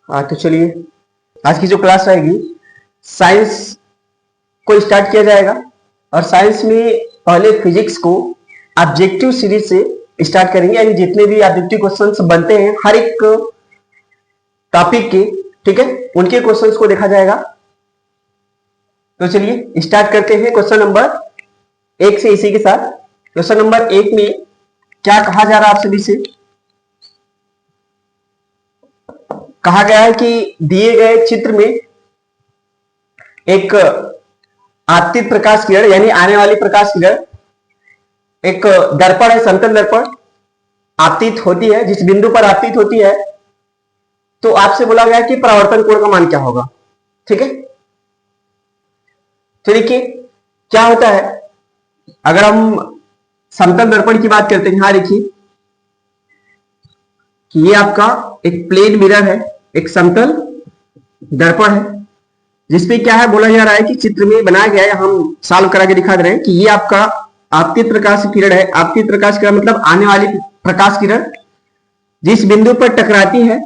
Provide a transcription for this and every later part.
तो चलिए आज की जो क्लास रहेगी साइंस को स्टार्ट किया जाएगा। और साइंस में पहले फिजिक्स को ऑब्जेक्टिव सीरीज से स्टार्ट करेंगे, यानी जितने भी ऑब्जेक्टिव क्वेश्चंस बनते हैं हर एक टॉपिक के, ठीक है, उनके क्वेश्चंस को देखा जाएगा। तो चलिए स्टार्ट करते हैं क्वेश्चन नंबर 1 से। इसी के साथ क्वेश्चन नंबर 1 में क्या कहा जा रहा है आप सभी से? कहा गया है कि दिए गए चित्र में एक आपतित प्रकाश किरण यानी आने वाली प्रकाश किरण एक दर्पण है, समतल दर्पण आपतित होती है, जिस बिंदु पर आपतित होती है तो आपसे बोला गया कि परावर्तन कोण का मान क्या होगा। ठीक है, तो देखिए क्या होता है अगर हम समतल दर्पण की बात करते हैं। यहां देखिए कि ये आपका एक प्लेन मिरर है, एक समतल दर्पण है, जिसपे क्या है बोला जा रहा है कि चित्र में बनाया गया है, हम सॉल्व करा के दिखा दे रहे हैं कि ये आपका आपतित प्रकाश किरण है। आपतित प्रकाश किरण मतलब आने वाली प्रकाश किरण जिस बिंदु पर टकराती है,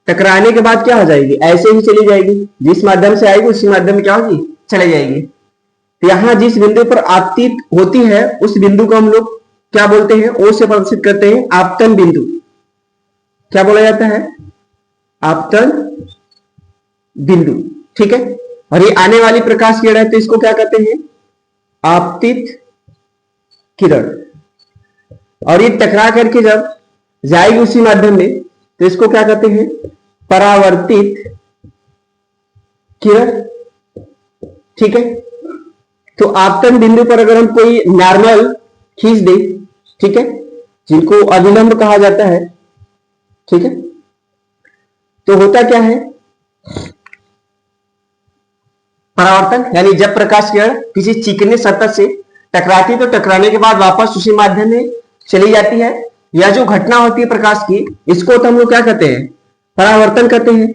टकराने के बाद क्या हो जाएगी, ऐसे ही चली जाएगी, जिस माध्यम से आएगी उसी माध्यम में क्या होगी, चले जाएगी। तो यहां जिस बिंदु पर आपतित होती है उस बिंदु को हम लोग क्या बोलते हैं, ओ से प्रदर्शित करते हैं, आपतन बिंदु। क्या बोला जाता है, आपतन बिंदु। ठीक है, और ये आने वाली प्रकाश किरण है तो इसको क्या कहते हैं, आपतित किरण। और ये टकरा करके जब जाएगी उसी माध्यम में तो इसको क्या कहते हैं, परावर्तित किरण। ठीक है, तो आपतन बिंदु पर अगर हम कोई नॉर्मल खींच दे, ठीक है, जिनको अभिलंब कहा जाता है, ठीक है, तो होता क्या है, परावर्तन यानी जब प्रकाश किरण किसी चिकने सतह से टकराती है तो टकराने के बाद वापस उसी माध्यम में चली जाती है। यह जो घटना होती है प्रकाश की, इसको तो हम लोग क्या कहते हैं, परावर्तन कहते हैं।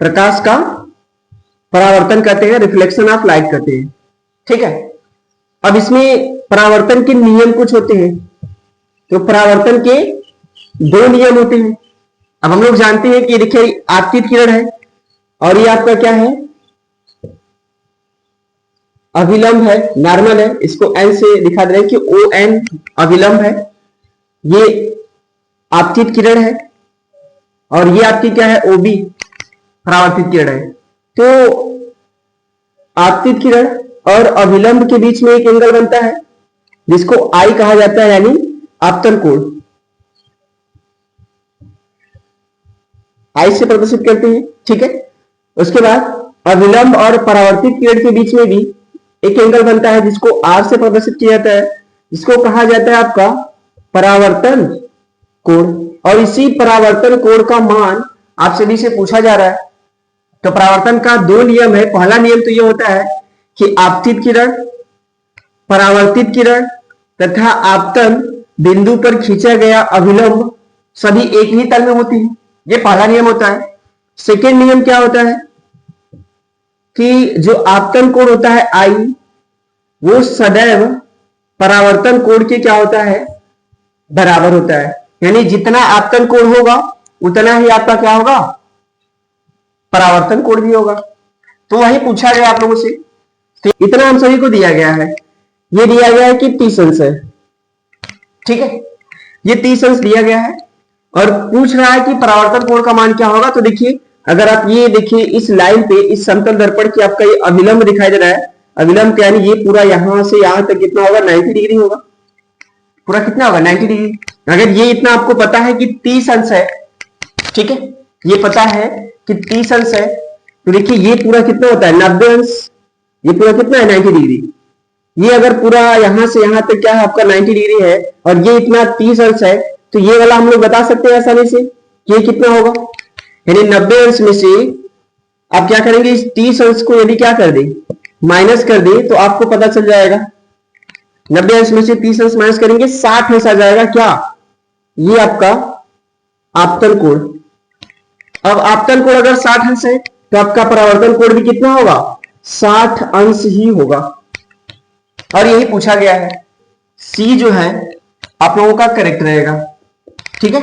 प्रकाश का परावर्तन कहते हैं, रिफ्लेक्शन ऑफ लाइट कहते हैं। ठीक है, अब इसमें परावर्तन के नियम कुछ होते हैं। तो परावर्तन के 2 नियम होते हैं। अब हम लोग जानते हैं कि देखिए आपतित किरण है और ये आपका क्या है, अभिलंब है, नॉर्मल है, इसको एन से दिखा दे रहे हैं कि ओ एन अभिलंब है, ये आपतित किरण है, और ये आपकी क्या है, ओबी परावर्तित किरण है। तो आपतित किरण और अभिलंब के बीच में एक एंगल बनता है जिसको आई कहा जाता है, यानी आपतन कोण। आई से प्रदर्शित करते हैं। ठीक है, उसके बाद अभिलंब और परावर्तित किरण के बीच में भी एक एंगल बनता है जिसको आर से प्रदर्शित किया जाता है, जिसको कहा जाता है आपका परावर्तन कोण। और इसी परावर्तन कोण का मान आप सभी से पूछा जा रहा है। तो परावर्तन का 2 नियम है। पहला नियम तो यह होता है कि आपतित किरण, परावर्तित किरण तथा आपतन बिंदु पर खींचा गया अभिलंब सभी एक ही तल में होती है। यह पहला नियम होता है। सेकेंड नियम क्या होता है कि जो आपतन कोण होता है आई, वो सदैव परावर्तन कोण के क्या होता है, बराबर होता है। यानी जितना आपतन कोण होगा उतना ही आपका क्या होगा, परावर्तन कोण भी होगा। तो वही पूछा गया आप लोगों से। तो इतना हम सभी को दिया गया है। ये दिया गया है कि 30 अंश है। ठीक है, ये 30 अंश दिया गया है और पूछ रहा है कि परावर्तन कोण का मान क्या होगा। तो देखिए अगर आप ये देखिए इस लाइन पे, इस समतल दर्पण की आपका ये अभिलंब दिखाई दे रहा है, अभिलंब यानी ये पूरा यहां से यहां तक कितना होगा, 90 डिग्री होगा। पूरा कितना होगा, 90 डिग्री। अगर ये इतना आपको पता है कि 30 अंश है, ठीक है, ये पता है कि 30 अंश है, तो देखिए ये पूरा कितना होता है, 90 अंश। ये पूरा कितना है, 90 डिग्री। ये अगर पूरा यहां से यहां तक क्या है आपका 90 डिग्री है और ये इतना 30 अंश है, तो ये वाला हम लोग बता सकते हैं आसानी से कि ये कितना होगा। यानी 90 अंश में से आप क्या करेंगे, इस 30 अंश को यदि क्या कर दे, माइनस कर दे, तो आपको पता चल जाएगा 90 अंश में से 30 अंश माइनस करेंगे 60 अंश आ जाएगा। क्या, ये आपका आपतन कोण। अब आपतन कोण अगर 60 अंश है तो आपका परावर्तन कोण भी कितना होगा, 60 अंश ही होगा। और यही पूछा गया है। सी जो है आप लोगों का करेक्ट रहेगा। ठीक है,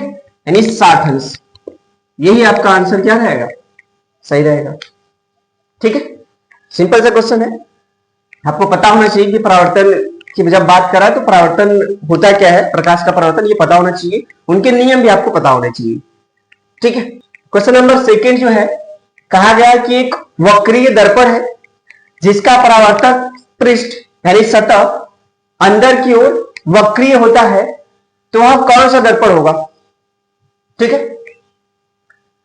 यानी 60 अंश। यही आपका आंसर क्या रहेगा, सही रहेगा। ठीक है, सिंपल सा क्वेश्चन है, आपको पता होना चाहिए कि परावर्तन की जब बात करा तो परावर्तन होता क्या है, प्रकाश का परावर्तन, ये पता होना चाहिए, उनके नियम भी आपको पता होने चाहिए। ठीक है, क्वेश्चन नंबर सेकेंड जो है, कहा गया कि एक वक्रीय दर्पण है जिसका परावर्तक पृष्ठ यानी सतह अंदर की ओर वक्रीय होता है, तो वह कौन सा दर्पण होगा? ठीक है,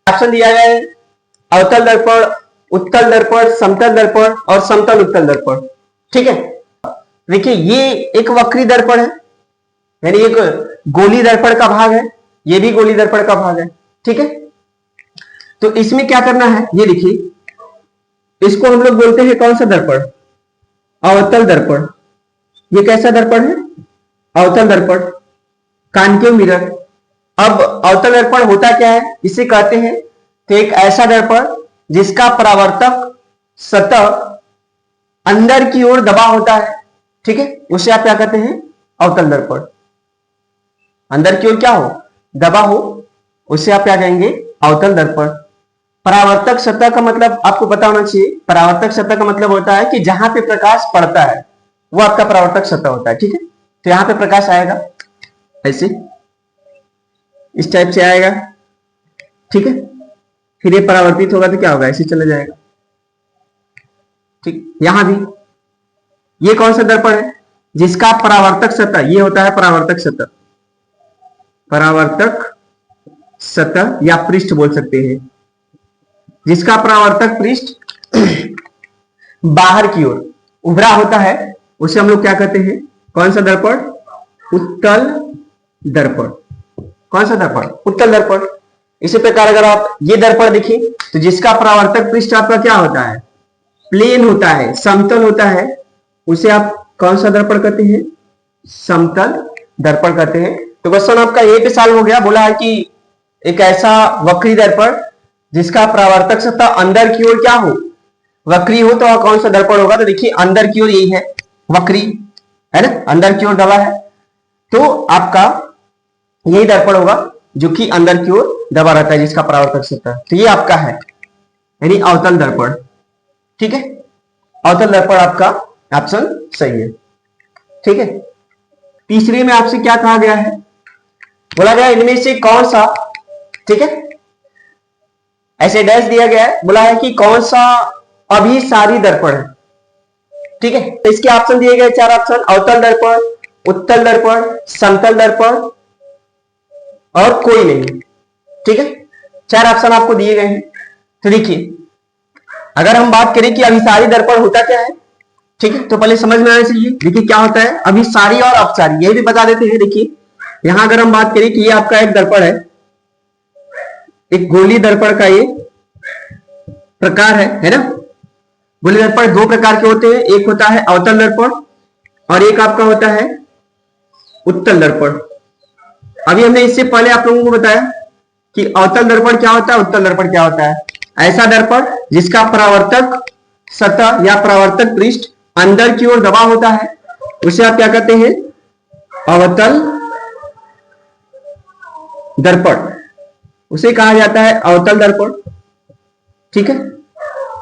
ऑप्शन दिया गया है अवतल दर्पण, उत्तल दर्पण, समतल दर्पण और समतल उत्तल दर्पण। ठीक है, देखिए ये एक वक्री दर्पण है, यानी एक गोली दर्पण का भाग है, ये भी गोली दर्पण का भाग है। ठीक है, तो इसमें क्या करना है, ये देखिए, इसको हम लोग बोलते हैं कौन सा दर्पण? अवतल दर्पण। ये कैसा दर्पण है? अवतल दर्पण, कॉन्केव मिरर। अब अवतल दर्पण होता क्या है, इसे कहते हैं तो एक ऐसा दर्पण जिसका परावर्तक सतह अंदर की ओर दबा होता है। ठीक है, उसे आप क्या कहते हैं? अवतल दर्पण। अंदर की ओर क्या हो? दबा हो, उसे आप क्या कहेंगे? अवतल दर्पण। परावर्तक सतह का मतलब आपको पता होना चाहिए, परावर्तक सतह का मतलब होता है कि जहां पे प्रकाश पड़ता है वो आपका परावर्तक सतह होता है। ठीक है, तो यहां पे प्रकाश आएगा ऐसे, इस टाइप से आएगा। ठीक है, फिर ये परावर्तित होगा तो क्या होगा? ऐसे चला जाएगा। ठीक, यहां भी ये कौन सा दर्पण है जिसका परावर्तक सतह, ये होता है परावर्तक सतह, परावर्तक सतह या पृष्ठ बोल सकते हैं, जिसका परावर्तक पृष्ठ बाहर की ओर उभरा होता है, उसे हम लोग क्या कहते हैं? कौन सा दर्पण? उत्तल दर्पण। कौन सा दर्पण? उत्तल दर्पण। इसी प्रकार अगर आप ये दर्पण देखिए तो जिसका परावर्तक पृष्ठ आपका क्या होता है? प्लेन होता है, समतल होता है, उसे आप कौन सा दर्पण कहते हैं? समतल दर्पण कहते हैं। तो क्वेश्चन आपका ए पे सॉल्व हो गया। बोला है कि एक ऐसा वक्री दर्पण जिसका परावर्तक सतह अंदर की ओर क्या हो? वक्री हो, तो कौन सा दर्पण होगा? तो देखिए अंदर की ओर यही है, वक्री है ना, अंदर की ओर दबा है, तो आपका यही दर्पण होगा जो कि अंदर की ओर दबा रहता है, जिसका परावर्तक सतह, तो ये आपका है यानी अवतल दर्पण। ठीक है, अवतल दर्पण आपका ऑप्शन सही है। ठीक है, तीसरे में आपसे क्या कहा गया है? बोला गया इनमें से कौन सा, ठीक है, ऐसे डैश दिया गया है, बोला है कि कौन सा अभिसारी दर्पण है। ठीक है, तो इसके ऑप्शन दिए गए 4 ऑप्शन, अवतल दर्पण, उत्तल दर्पण, समतल दर्पण और कोई नहीं। ठीक है, 4 ऑप्शन आपको दिए गए हैं। तो देखिए, अगर हम बात करें कि अभिसारी दर्पण होता क्या है, ठीक है, तो पहले समझ में आना चाहिए। देखिए क्या होता है अभिसारी और अपसारी, ये भी बता देते हैं। देखिए यहां अगर हम बात करें कि ये आपका एक दर्पण है, एक गोली दर्पण का ये प्रकार है ना। गोली दर्पण 2 प्रकार के होते हैं, एक होता है अवतल दर्पण और एक आपका होता है उत्तल दर्पण। अभी हमने इससे पहले आप लोगों को बताया कि अवतल दर्पण क्या होता है, उत्तल दर्पण क्या होता है। ऐसा दर्पण जिसका परावर्तक सतह या परावर्तक पृष्ठ अंदर की ओर दबा होता है, उसे आप क्या कहते हैं? अवतल दर्पण, उसे कहा जाता है अवतल दर्पण। ठीक है,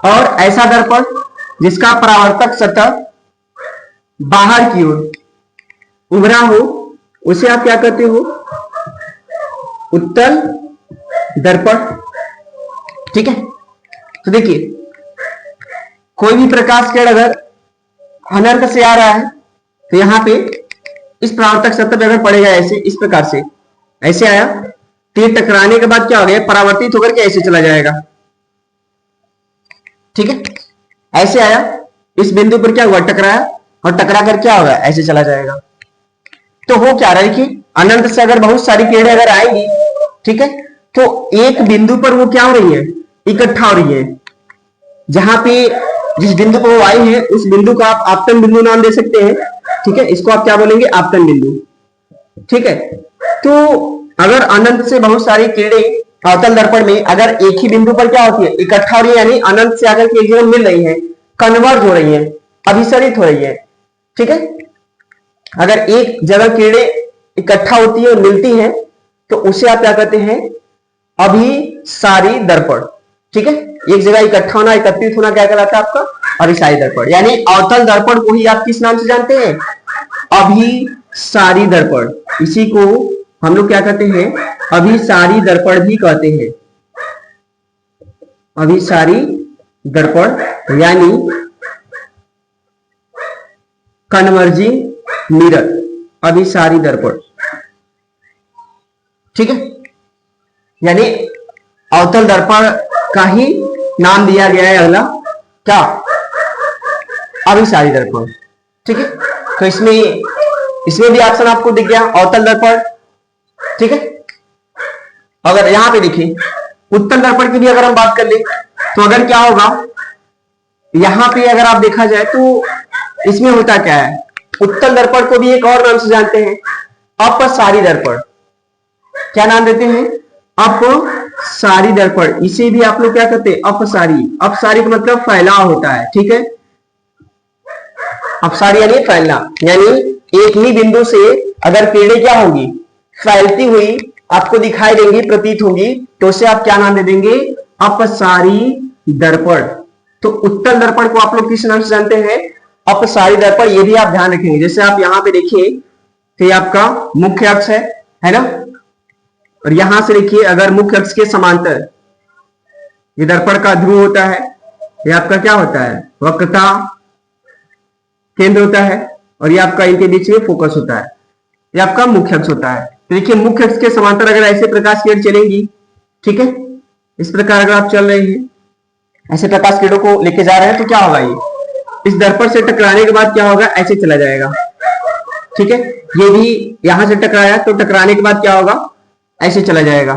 और ऐसा दर्पण जिसका परावर्तक सतह बाहर की ओर उभरा हो, उसे आप क्या कहते हो? उत्तल दर्पण। ठीक है, तो देखिए कोई भी प्रकाश किरण अगर अनंत से आ रहा है तो यहां पे इस परावर्तक सतह पे अगर पड़ेगा ऐसे, इस प्रकार से ऐसे आया, तो ये टकराने के बाद क्या हो गया? परावर्तित होकर के ऐसे चला जाएगा। ठीक है, ऐसे आया, इस बिंदु पर क्या हुआ? टकराया, और टकरा कर क्या होगा? ऐसे चला जाएगा। तो हो क्या रहा है कि अनंत से अगर बहुत सारी किरणें अगर आएंगी, ठीक है, तो एक बिंदु पर वो क्या हो रही है? इकट्ठा हो रही है। जहां पे जिस बिंदु पर वो आई है उस बिंदु को आप आपतन बिंदु नाम दे सकते हैं। ठीक है, इसको आप क्या बोलेंगे? आपतन बिंदु। ठीक है, तो अगर अनंत से बहुत सारी किरणें अवतल दर्पण में अगर एक ही बिंदु पर क्या होती है? इकट्ठा हो रही है, यानी अनंत से आकर के एक जगह मिल रही है, कन्वर्ज हो रही है, अभिसरित हो रही है। ठीक है, अगर एक जगह किरणें इकट्ठा होती है, मिलती हैं, तो उसे आप क्या कहते हैं? अभिसारी दर्पण। ठीक है, एक जगह इकट्ठा होना, एकत्रित होना क्या कहलाता है आपका अभिसारी दर्पण। यानी अवतल दर्पण को ही आप किस नाम से जानते हैं, अभिसारी दर्पण। इसी को हम लोग क्या कहते हैं, अभिसारी दर्पण भी कहते हैं। अभिसारी दर्पण यानी कन्वर्जिंग मिरर, अभिसारी दर्पण। ठीक है, यानी अवतल दर्पण का ही नाम दिया गया है अगला क्या, अभिसारी दर्पण। ठीक है, तो इसमें भी ऑप्शन आपको दिख गया अवतल दर्पण। ठीक है, अगर यहां पे देखिए उत्तल दर्पण की भी अगर हम बात कर ले तो अगर क्या होगा, यहां पे अगर आप देखा जाए तो इसमें होता क्या है, उत्तल दर्पण को भी एक और नाम से जानते हैं, अपसारी दर्पण। क्या नाम देते हैं, अपसारी दर्पण। इसे भी आप लोग क्या कहते हैं, अपसारी। अपसारी का मतलब फैलाव होता है। ठीक है, अपसारी यानी फैलना, यानी एक ही बिंदु से अगर किरणें क्या होंगी, फैलती हुई आपको दिखाई देंगी, प्रतीत होंगी, तो उसे आप क्या नाम दे देंगे, अपसारी दर्पण। तो उत्तल दर्पण को आप लोग किस नाम से जानते हैं, अपसारी दर्पण। ये भी आप ध्यान रखेंगे। जैसे आप यहां पे देखिए तो ये आपका मुख्य अक्ष है ना, और यहां से देखिए अगर मुख्य अक्ष के समांतर ये दर्पण का ध्रुव होता है, ये आपका क्या होता है, वक्रता केंद्र होता है, और ये आपका इनके बीच में फोकस होता है, ये आपका मुख्य अक्ष होता है। तो देखिए मुख्य अक्ष के समांतर अगर ऐसे प्रकाश किरण चलेंगी, ठीक है, इस प्रकार अगर आप चल रहे हैं, ऐसे प्रकाश किरणों को लेके जा रहे हैं, तो क्या होगा, ये इस दर्पण से टकराने के बाद क्या होगा, ऐसे चला जाएगा। ठीक है, ये भी यहां से टकराया तो टकराने के बाद क्या होगा, ऐसे चला जाएगा।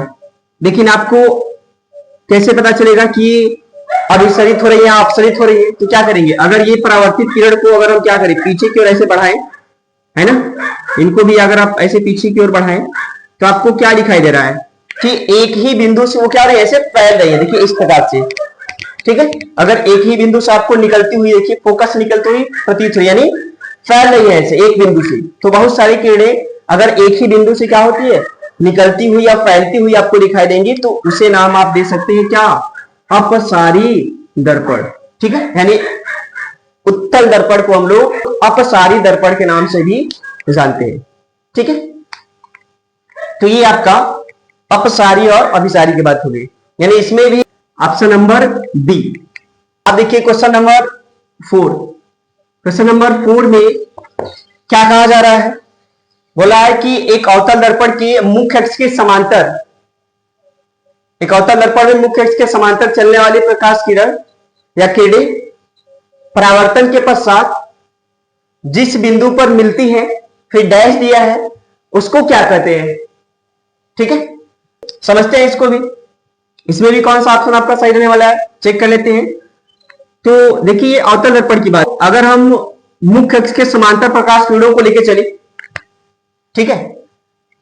लेकिन आपको कैसे पता चलेगा कि अभिसरित हो रही है, अपसरित हो रही है, तो क्या करेंगे, अगर ये परावर्तित किरण को अगर हम क्या करें, पीछे की ओर ऐसे बढ़ाएं, है ना, इनको भी अगर आप ऐसे पीछे की ओर बढ़ाएं, तो आपको क्या दिखाई दे रहा है कि एक ही बिंदु से वो क्या रही है, ऐसे फैल रही है। देखिए इस प्रकार से। ठीक है, अगर एक ही बिंदु से आपको निकलती हुई, देखिए फोकस निकलती हुई प्रतीत हुई, यानी फैल रही है ऐसे एक बिंदु से। तो बहुत सारी किरणें अगर एक ही बिंदु से क्या होती है, निकलती हुई या फैलती हुई आपको दिखाई देंगी, तो उसे नाम आप दे सकते हैं क्या, अपसारी दर्पण। ठीक है, यानी उत्तल दर्पण को हम लोग अपसारी दर्पण के नाम से भी जानते हैं। ठीक है, तो ये आपका अपसारी और अभिसारी की बात हो गई। यानी इसमें भी ऑप्शन नंबर बी। अब देखिए क्वेश्चन नंबर 4। क्वेश्चन नंबर 4 में क्या कहा जा रहा है, बोला है कि एक अवतल दर्पण के मुख्य अक्ष के समांतर, एक अवतल दर्पण में मुख्य अक्ष के समांतर चलने वाली प्रकाश किरण या किरणें परावर्तन के पश्चात जिस बिंदु पर मिलती है, फिर डैश दिया है, उसको क्या कहते हैं। ठीक है, समझते हैं इसको भी। इसमें भी कौन सा ऑप्शन आपका सही रहने वाला है, चेक कर लेते हैं। तो देखिए अवतल दर्पण की बात, अगर हम मुख्य अक्ष के समांतर प्रकाश किरणों को लेकर चले, ठीक है,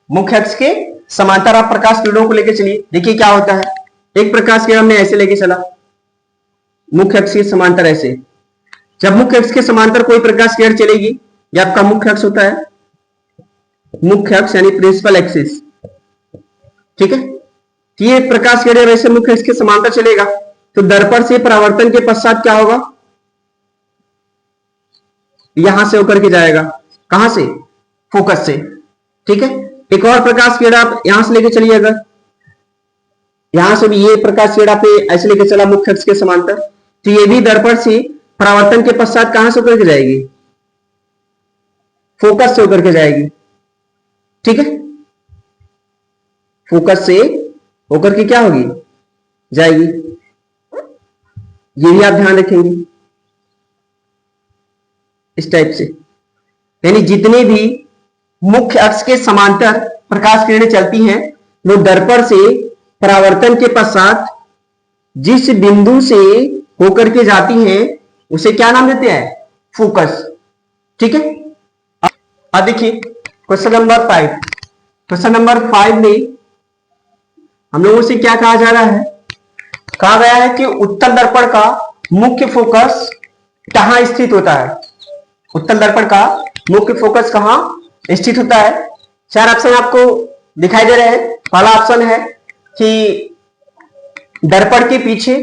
मुख्य अक्ष के समांतर आप प्रकाश किरणों को लेकर चलिए, देखिए क्या होता है। एक प्रकाश किरण हमने ऐसे लेके चला, मुख्य अक्ष के समांतर ऐसे। जब मुख्य अक्ष के समांतर कोई प्रकाश किरण चलेगी, ये आपका मुख्य अक्ष होता है, मुख्य अक्ष यानी प्रिंसिपल एक्सिस। ठीक है, ये प्रकाश किरण वैसे मुख्य अक्ष के समांतर चलेगा, तो दर्पण से परावर्तन के पश्चात क्या होगा, यहां से होकर के जाएगा, कहां से, फोकस से। ठीक है, एक और प्रकाश किरण आप यहां से लेके चलिए, अगर यहां से भी ये प्रकाश किरण आप ऐसे लेके चला मुख्य अक्ष के समांतर, तो ये भी दर्पण से परावर्तन के पश्चात कहां से होकर के जाएगी, फोकस से होकर के जाएगी। ठीक है, फोकस से होकर के क्या होगी, जाएगी। ये भी आप ध्यान रखेंगे इस टाइप से। यानी जितने भी मुख्य अक्ष के समांतर प्रकाश किरणें चलती हैं, वो दर्पण से परावर्तन के पश्चात जिस बिंदु से होकर के जाती हैं, उसे क्या नाम देते हैं, फोकस। ठीक है, अब देखिए क्वेश्चन नंबर 5। क्वेश्चन नंबर 5 में हम लोगों से क्या कहा जा रहा है, कहा गया है कि उत्तल दर्पण का मुख्य फोकस कहां स्थित होता है। उत्तल दर्पण का मुख्य फोकस कहां स्थित होता है। 4 ऑप्शन आपको दिखाई दे रहे हैं। पहला ऑप्शन है कि दर्पण के पीछे,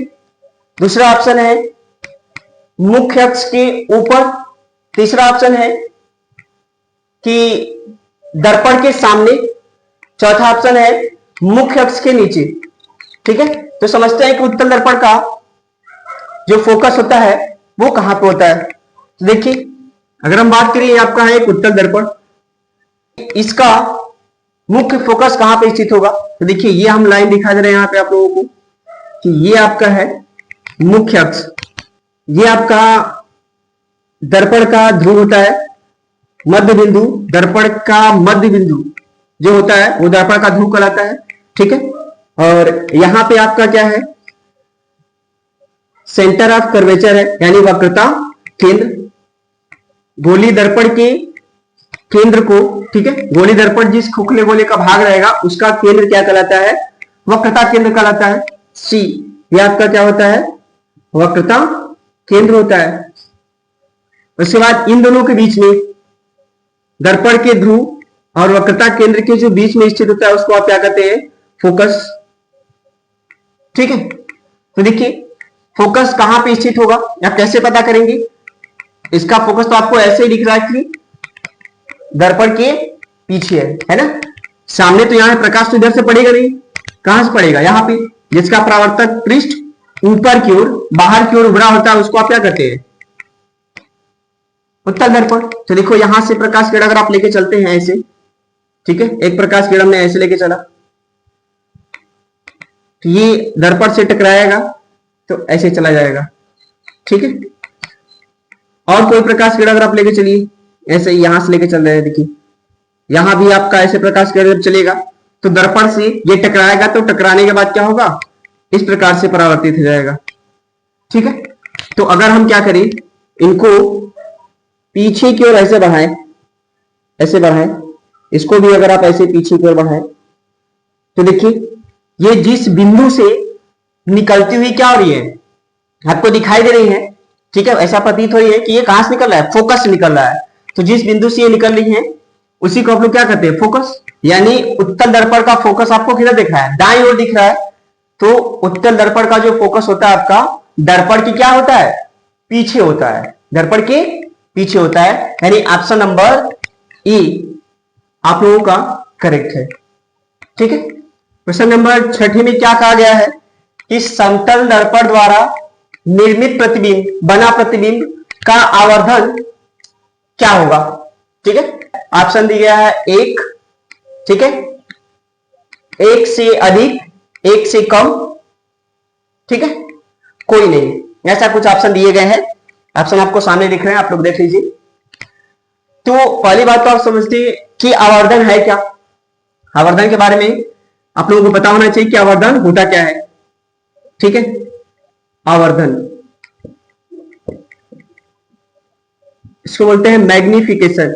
दूसरा ऑप्शन है मुख्य अक्ष के ऊपर, तीसरा ऑप्शन है कि दर्पण के सामने, चौथा ऑप्शन है मुख्य अक्ष के नीचे। ठीक है, तो समझते हैं कि उत्तल दर्पण का जो फोकस होता है वो कहां पे होता है। तो देखिए, अगर हम बात करें, आपका है एक उत्तल दर्पण, इसका मुख्य फोकस कहां पे स्थित होगा। तो देखिए, ये हम लाइन दिखा दे रहे हैं यहां पे आप लोगों को कि ये आपका है मुख्य अक्ष, ये आपका दर्पण का ध्रुव होता है, मध्य बिंदु, दर्पण का मध्य बिंदु जो होता है वो दर्पण का ध्रुव कहलाता है। ठीक है, और यहां पे आपका क्या है, सेंटर ऑफ कर्वेचर है, यानी वक्रता केंद्र। गोली दर्पण के केंद्र को, ठीक है, गोली दर्पण जिस खोखले गोले का भाग रहेगा उसका केंद्र क्या कहलाता है, वक्रता केंद्र कहलाता है। सी, ये आपका क्या होता है, वक्रता केंद्र होता है। उसके बाद इन दोनों के बीच में, दर्पण के ध्रुव और वक्रता केंद्र के जो बीच में स्थित होता है उसको आप क्या कहते हैं, फोकस। ठीक है, तो देखिए फोकस कहां पे स्थित होगा या कैसे पता करेंगे। इसका फोकस तो आपको ऐसे ही दिख रहा है कि दर्पण के पीछे है ना। सामने तो यहां प्रकाश तो इधर से पड़ेगा नहीं, कहां से पड़ेगा, यहां पे, जिसका परावर्तक पृष्ठ ऊपर की ओर, बाहर की ओर उभरा होता है उसको आप क्या कहते हैं, उत्तल दर्पण। तो देखो, यहां से प्रकाश किरण अगर आप लेके चलते हैं ऐसे, ठीक है, एक प्रकाश किरण में ऐसे लेके चला तो ये दर्पण से टकराएगा तो ऐसे चला जाएगा। ठीक है, और कोई प्रकाश किरण अगर आप लेके चलिए, ऐसे यहां से लेके चल रहे हैं, देखिए यहां भी आपका ऐसे प्रकाश किरण चलेगा तो दर्पण से ये टकराएगा, तो टकराने के बाद क्या होगा, इस प्रकार से परावर्तित हो जाएगा। ठीक है, तो अगर हम क्या करें, इनको पीछे की ओर ऐसे बढ़ाएं, ऐसे बढ़ाएं, इसको भी अगर आप ऐसे पीछे की ओर बढ़ाएं तो देखिए ये जिस बिंदु से निकलती हुई क्या हो रही है, आपको दिखाई दे रही है। ठीक है, ऐसा प्रतीत हो रही है कि ये कहां से निकल रहा है, फोकस से निकल रहा है। तो जिस बिंदु से ये निकल रही है उसी को आप लोग क्या कहते हैं, फोकस। यानी उत्तल दर्पण का फोकस आपको किधर दिख रहा है, दाईं ओर दिख रहा है। तो उत्तल दर्पण का जो फोकस होता है आपका, दर्पण की क्या होता है, पीछे होता है, दर्पण के पीछे होता है। यानी ऑप्शन नंबर ई आप लोगों का करेक्ट है। ठीक है, क्वेश्चन नंबर 6 में क्या कहा गया है कि समतल दर्पण द्वारा निर्मित प्रतिबिंब, बना प्रतिबिंब का आवर्धन क्या होगा। ठीक है, ऑप्शन दिया गया है 1, ठीक है, 1 से अधिक, 1 से कम, ठीक है, कोई नहीं, ऐसा कुछ ऑप्शन दिए गए हैं। ऑप्शन आपको सामने दिख रहे हैं, आप लोग देख लीजिए। तो पहली बात तो आप समझते हैं कि आवर्धन है क्या। आवर्धन के बारे में आप लोगों को पता होना चाहिए कि आवर्धन होता क्या है। ठीक है, आवर्धन इसको बोलते हैं मैग्निफिकेशन।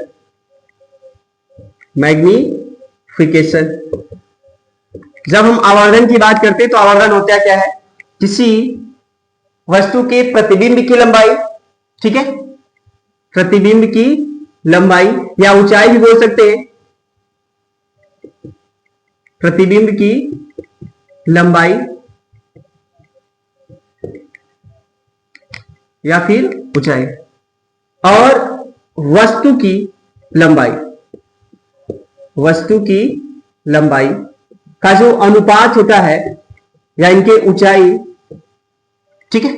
मैग्निफिकेशन, जब हम आवर्धन की बात करते हैं तो आवर्धन होता क्या है, किसी वस्तु के प्रतिबिंब की लंबाई, ठीक है, प्रतिबिंब की लंबाई या ऊंचाई भी बोल सकते हैं, प्रतिबिंब की लंबाई या फिर ऊंचाई, और वस्तु की लंबाई, वस्तु की लंबाई का जो अनुपात होता है या इनके ऊंचाई, ठीक है,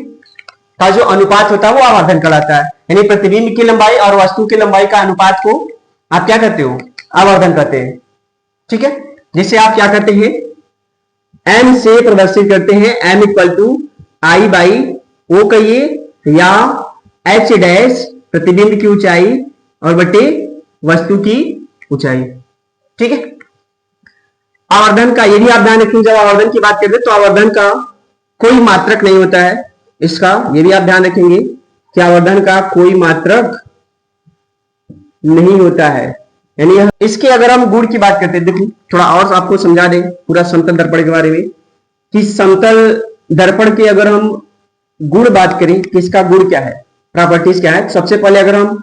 का जो अनुपात होता है वो आवर्धन कहलाता है। यानी प्रतिबिंब की लंबाई और वस्तु की लंबाई का अनुपात को आप क्या कहते हो, आवर्धन कहते हैं। ठीक है, जिसे आप क्या करते हैं, m से प्रदर्शित करते हैं, m equal to I by O कहिए या h डैश प्रतिबिंब की ऊंचाई और बटे वस्तु की ऊंचाई। ठीक है, आवर्धन का ये भी आप ध्यान रखेंगे, जब आवर्धन की बात करते हैं तो आवर्धन का कोई मात्रक नहीं होता है, इसका ये भी आप ध्यान रखेंगे कि आवर्धन का कोई मात्रक नहीं होता है। यानी इसके अगर हम गुण की बात करते हैं, देखो थोड़ा और आपको समझा दें पूरा समतल दर्पण के बारे में कि समतल दर्पण के अगर हम गुण बात करें कि इसका गुण क्या है, प्रॉपर्टीज क्या है। सबसे पहले अगर हम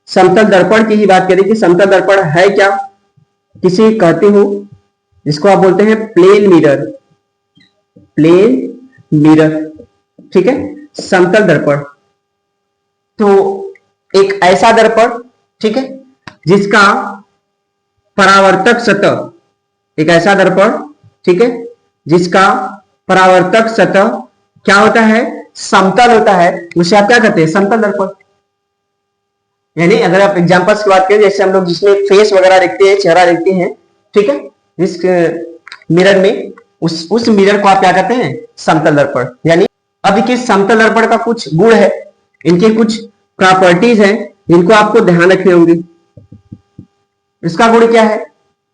समतल दर्पण की ही बात करें कि समतल दर्पण है क्या, किसे कहते हो, जिसको आप बोलते हैं प्लेन मिरर। प्लेन मिरर, ठीक है, समतल दर्पण। तो एक ऐसा दर्पण, ठीक है, जिसका परावर्तक सतह, एक ऐसा दर्पण, ठीक है, जिसका परावर्तक सतह क्या होता है, समतल होता है, उसे आप क्या कहते हैं, समतल दर्पण। यानी अगर आप एग्जांपल्स की बात करें, जैसे हम लोग जिसमें फेस वगैरह देखते हैं, चेहरा देखते हैं, ठीक है, जिस मिरर में, उस मिरर को आप क्या कहते हैं, समतल दर्पण। यानी अब देखिए समतल दर्पण का कुछ गुण है, इनके कुछ प्रॉपर्टीज हैं जिनको आपको ध्यान रखने होंगे। इसका गुण क्या है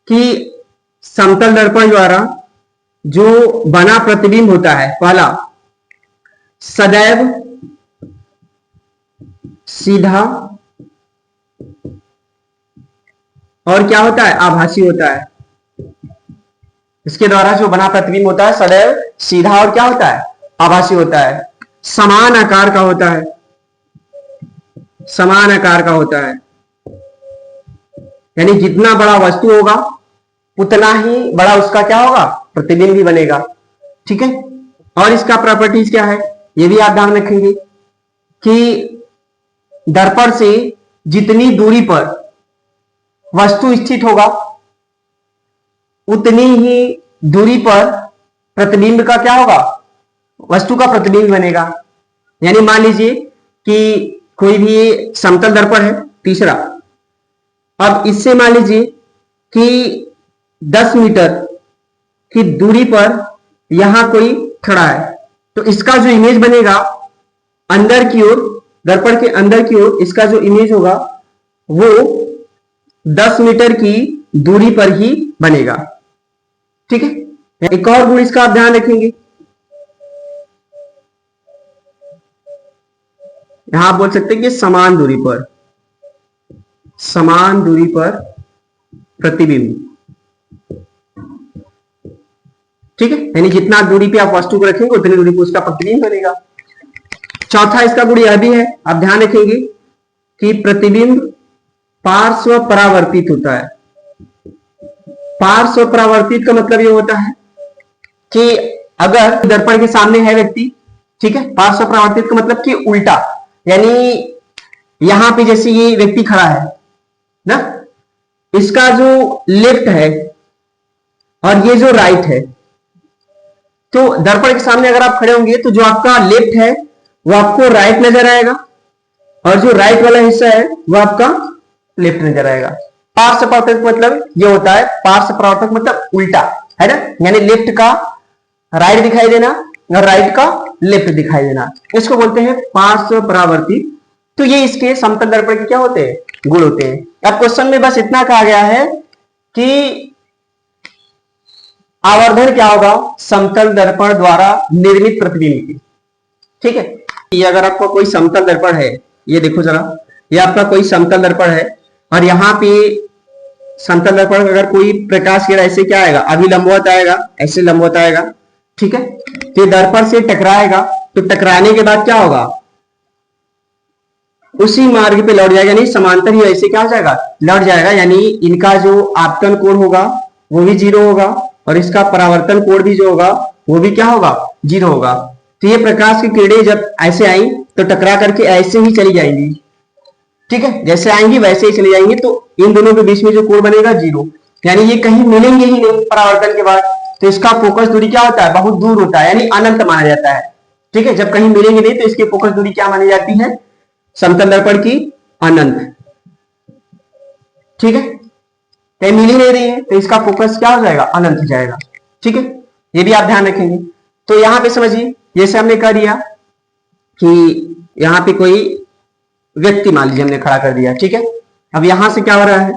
कि समतल दर्पण द्वारा जो बना प्रतिबिंब होता है, पहला सदैव सीधा और क्या होता है, आभासी होता है। इसके द्वारा जो बना प्रतिबिंब होता है सदैव सीधा और क्या होता है, आभासी होता है। समान आकार का होता है, समान आकार का होता है, यानी जितना बड़ा वस्तु होगा उतना ही बड़ा उसका क्या होगा, प्रतिबिंब भी बनेगा, ठीक है। और इसका प्रॉपर्टीज क्या है, ये भी आप ध्यान रखेंगे कि दर्पण से जितनी दूरी पर वस्तु स्थित होगा उतनी ही दूरी पर प्रतिबिंब का क्या होगा, वस्तु का प्रतिबिंब बनेगा। यानी मान लीजिए कि कोई भी समतल दर्पण है, तीसरा, अब इससे मान लीजिए कि 10 मीटर की दूरी पर यहां कोई खड़ा है, तो इसका जो इमेज बनेगा अंदर की ओर, दर्पण के अंदर की ओर इसका जो इमेज होगा वो 10 मीटर की दूरी पर ही बनेगा, ठीक है। एक और गुण इसका आप ध्यान रखेंगे, यहां आप बोल सकते हैं कि समान दूरी पर, समान दूरी पर प्रतिबिंब, ठीक है, यानी जितना दूरी पे आप वस्तु को रखेंगे उतनी दूरी पे उसका प्रतिबिंब बनेगा। चौथा इसका गुण यह भी है, आप ध्यान रखेंगे कि प्रतिबिंब पार्श्व परावर्तित होता है। पार्श्व परावर्तित का मतलब यह होता है कि अगर दर्पण के सामने है व्यक्ति, ठीक है, पार्श्व परावर्तित का मतलब कि उल्टा, यानी यहां पे जैसे ये व्यक्ति खड़ा है ना, इसका जो लेफ्ट है और ये जो राइट है, तो दर्पण के सामने अगर आप खड़े होंगे तो जो आपका लेफ्ट है वो आपको राइट नजर आएगा और जो राइट वाला हिस्सा है वो आपका लेफ्ट नजर आएगा। पार्श्व परावर्तक मतलब ये होता है, पार्श्व परावर्तक मतलब उल्टा, है ना, यानी लेफ्ट का राइट दिखाई देना और राइट का लेफ्ट दिखाई देना, इसको बोलते हैं पार्श्व परावर्तित। तो ये इसके समतल दर्पण के क्या होते हैं, गुण होते हैं। अब क्वेश्चन में बस इतना कहा गया है कि आवर्धन क्या होगा, समतल दर्पण द्वारा निर्मित प्रतिबिंब की, ठीक है। ये अगर आपका कोई समतल दर्पण है, ये देखो जरा, ये आपका कोई समतल दर्पण है और यहाँ पे समतल दर्पण अगर कोई प्रकाश किरण ऐसे क्या आएगा, अभी लंबवत आएगा, ऐसे लंबवत आएगा, ठीक है, तो दर्पण से टकराएगा, तो टकराने के बाद क्या होगा, उसी मार्ग पे लौट जाएगा, नहीं समांतर ही ऐसे क्या हो जाएगा, लौट जाएगा। यानी इनका जो आपतन कोण होगा वो भी 0 होगा और इसका परावर्तन कोण भी जो होगा वो भी क्या होगा, 0 होगा। तो ये प्रकाश की किरणें जब ऐसे आई तो टकरा करके ऐसे ही चली जाएंगी, ठीक है, जैसे आएंगी वैसे ही चली जाएंगी, तो इन दोनों के बीच में जो कोण बनेगा 0, यानी ये कहीं मिलेंगे ही नहीं परावर्तन के बाद। तो इसका फोकस दूरी क्या होता है, बहुत दूर होता है, यानी अनंत माना जाता है, ठीक है। जब कहीं मिलेंगे नहीं तो इसकी फोकस दूरी क्या मानी जाती है, समतल दर्पण की अनंत, ठीक है। कहीं मिल ही नहीं रही है तो इसका फोकस क्या हो जाएगा, अनंत हो जाएगा, ठीक है। ये भी आप ध्यान रखेंगे। तो यहां पे समझिए, जैसे हमने कह दिया कि यहां पे कोई व्यक्ति मान लीजिए हमने खड़ा कर दिया, ठीक है। अब यहां से क्या हो रहा है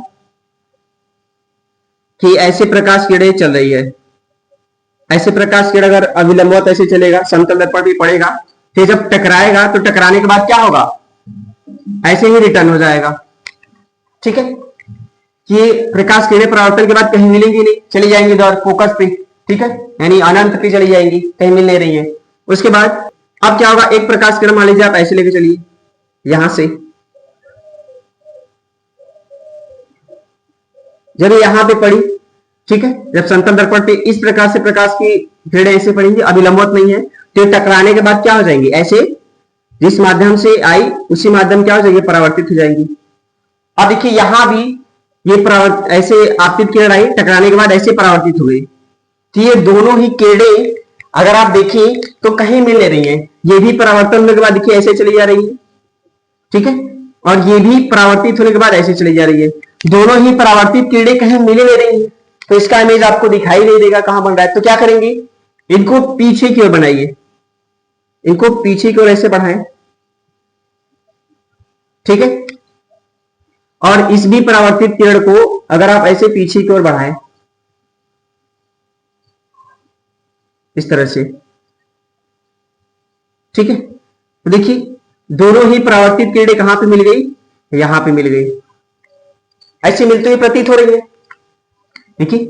कि ऐसे प्रकाश किरणें चल रही है, ऐसे प्रकाश किरण अगर अविलंबवत ऐसे चलेगा, समतल दर्पण भी पड़ेगा, फिर जब टकराएगा तो टकराने के बाद क्या होगा, ऐसे ही रिटर्न हो जाएगा, ठीक है। ये प्रकाश किरणें परावर्तन के बाद कहीं मिलेंगी नहीं, चली जाएंगी दौर फोकस पे, ठीक है, यानी अनंत पे चली जाएंगी, कहीं मिल नहीं रही है। उसके बाद अब क्या होगा, एक प्रकाश किरण मान लीजिए आप ऐसे लेके चलिए, यहां से जब यहां पे पड़ी, ठीक है, जब समतल दर्पण पे इस प्रकार से प्रकाश की किरणें ऐसे पड़ेंगी, अभी लंबवत नहीं है, तो टकराने के बाद क्या हो जाएंगे, ऐसे जिस माध्यम से आई उसी माध्यम क्या हो जाएगी, परावर्तित हो जाएंगी। अब देखिए यहां भी ये ऐसे आपतित किरण आई, टकराने के बाद ऐसे परावर्तित हो गई। तो ये दोनों ही किरणें अगर आप देखें तो कहीं मिल नहीं रही है। ये भी परावर्तन होने के बाद देखिए ऐसे चली जा रही है, ठीक है, और ये भी परावर्तित होने के बाद ऐसे चली जा रही है। दोनों ही परावर्तित किरणें कहीं मिल नहीं रही है, तो इसका इमेज आपको दिखाई नहीं देगा कहां बन रहा है। तो क्या करेंगे, इनको पीछे की ओर बनाइए, इनको पीछे की ओर ऐसे बढ़ाएं, ठीक है। और इस भी परावर्तित किरण को अगर आप ऐसे पीछे की ओर बढ़ाएं इस तरह से, ठीक है, तो देखिए दोनों ही परावर्तित किरणें कहां पे मिल गई, यहां पे मिल गई। ऐसे मिलती हुई प्रतीत हो रही है। देखिए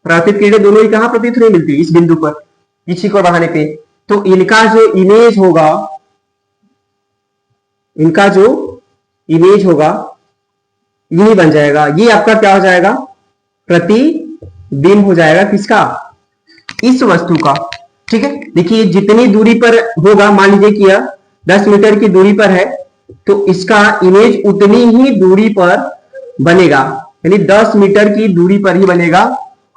परावर्तित किरणें दोनों ही कहां प्रतीत हो रही मिलती है, इस बिंदु पर पीछे को बढ़ाने पे। तो इनका जो इमेज होगा, इनका जो इमेज होगा यही बन जाएगा। ये आपका क्या हो जाएगा, प्रतिबिंब हो जाएगा, किसका, इस वस्तु का, ठीक है। देखिए जितनी दूरी पर होगा, मान लीजिए कि यह 10 मीटर की दूरी पर है, तो इसका इमेज उतनी ही दूरी पर बनेगा, यानी 10 मीटर की दूरी पर ही बनेगा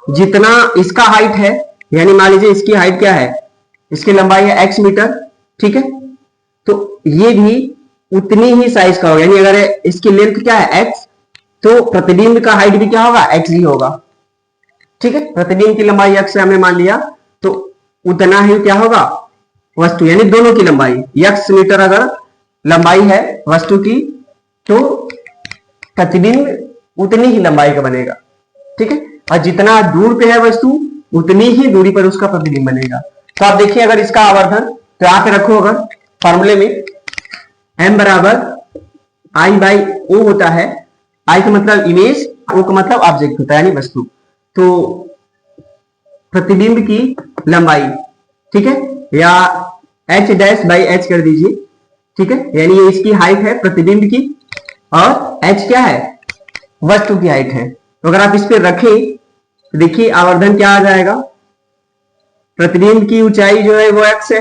जितना इसका हाइट है। यानी मान लीजिए इसकी हाइट क्या है, इसकी लंबाई है x मीटर, ठीक है, तो ये भी उतनी ही साइज का होगा। यानी अगर इसकी लेंथ क्या है x, तो प्रतिबिंब का हाइट भी क्या होगा, x ही होगा, ठीक है। प्रतिबिंब की लंबाई x से हमने मान लिया, तो उतना ही क्या होगा वस्तु, यानी दोनों की लंबाई x मीटर अगर लंबाई है वस्तु की, तो प्रतिबिंब उतनी ही लंबाई का बनेगा, ठीक है। और जितना दूर पे है वस्तु उतनी ही दूरी पर उसका प्रतिबिंब बनेगा। तो आप देखिए अगर इसका आवर्धन, तो यहां पे रखो, अगर फॉर्मूले में m बराबर I बाई ओ होता है, I का मतलब इमेज, O का मतलब ऑब्जेक्ट होता है, यानी वस्तु। तो प्रतिबिंब की लंबाई, ठीक है, या h डैश बाई h कर दीजिए, ठीक है, यानी ये इसकी हाइट है प्रतिबिंब की, और h क्या है, वस्तु की हाइट है। तो अगर आप इस पे रखें तो देखिए आवर्धन क्या आ जाएगा, प्रतिबिंब की ऊंचाई जो है वो x है,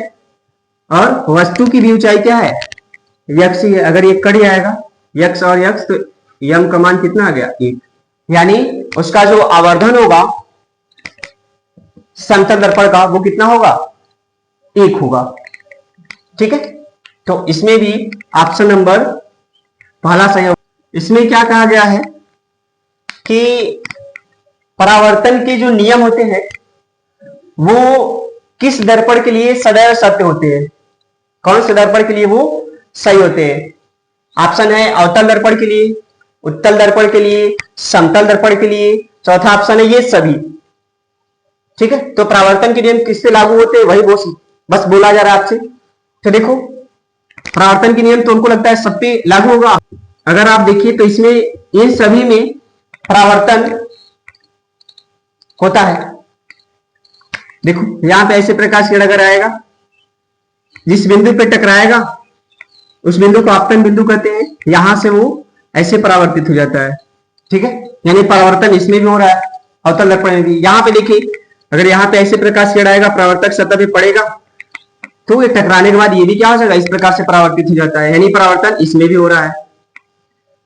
और वस्तु की भी ऊंचाई क्या है, x ही है। अगर ये कट जाएगा x और x, तो m का मान कितना आ गया, 1। यानी उसका जो आवर्धन होगा समतल दर्पण का, वो कितना होगा, 1 होगा, ठीक है। तो इसमें भी ऑप्शन नंबर पहला सही होगा। इसमें क्या कहा गया है कि परावर्तन के जो नियम होते हैं वो किस दर्पण के लिए सदैव सत्य होते हैं, कौन से दर्पण के लिए वो सही होते हैं। ऑप्शन है अवतल दर्पण के लिए, उत्तल दर्पण के लिए, समतल दर्पण के लिए, चौथा ऑप्शन है ये सभी, ठीक है। तो परावर्तन के नियम किससे लागू होते हैं, वही बस बोला जा रहा है आपसे। तो देखो परावर्तन के नियम तो उनको लगता है सब पे लागू होगा। अगर आप देखिए तो इसमें इन सभी में परावर्तन होता है। देखो यहां पे ऐसे प्रकाश किरण अगर आएगा, जिस बिंदु पे टकराएगा उस बिंदु को आपतन बिंदु कहते हैं, यहां से वो ऐसे परावर्तित हो जाता है, ठीक है। यानी परावर्तन इसमें भी हो रहा है, अवतल दर्पण में भी। यहां पे देखिए अगर यहां पे ऐसे प्रकाश किरण आएगा, परावर्तक सतह पे पड़ेगा, तो ये टकराने के बाद ये भी क्या हो जाएगा, इस प्रकार से परावर्तित हो जाता है, यानी परावर्तन इसमें भी हो रहा है।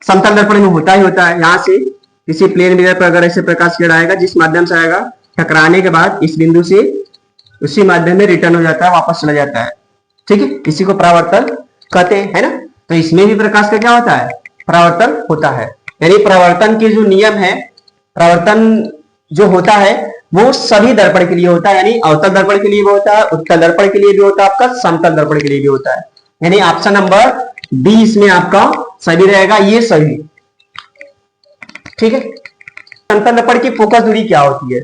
समतल दर्पण में होता ही होता है। यहां से किसी प्लेन मिरर पर अगर ऐसे प्रकाश किरण आएगा, जिस माध्यम से आएगा, टकराने के बाद इस बिंदु से उसी माध्यम में रिटर्न हो जाता है, वापस चला जाता है, ठीक है। इसी को परावर्तन कहते हैं, है ना। तो इसमें भी प्रकाश का क्या होता है, परावर्तन होता है। यानी परावर्तन के जो नियम है, परावर्तन जो होता है वो सभी दर्पण के लिए होता है, यानी अवतल दर्पण के लिए भी होता है, उत्तल दर्पण के लिए भी होता है, आपका समतल दर्पण के लिए भी होता है। यानी ऑप्शन नंबर डी इसमें आपका सभी रहेगा, ये सभी, ठीक है। समतल दर्पण की फोकस दूरी क्या होती है,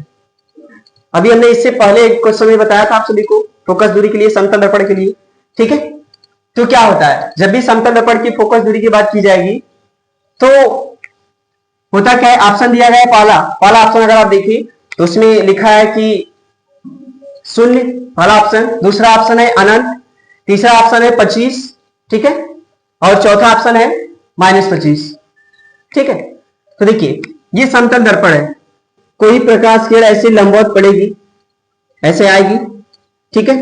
अभी हमने इससे पहले एक क्वेश्चन में बताया था आप सभी को, फोकस दूरी के लिए, समतल दर्पण के लिए, ठीक है। तो क्या होता है, जब भी समतल दर्पण की फोकस दूरी की बात की जाएगी तो होता क्या है, ऑप्शन दिया गया है पहला ऑप्शन अगर आप देखिए तो उसमें लिखा है कि 0 पहला ऑप्शन, दूसरा ऑप्शन है अनंत, तीसरा ऑप्शन है 25, ठीक है, और चौथा ऑप्शन है -25, ठीक है। तो देखिए ये समतल दर्पण है, कोई प्रकाश किरण ऐसे लंबवत पड़ेगी, ऐसे आएगी, ठीक है।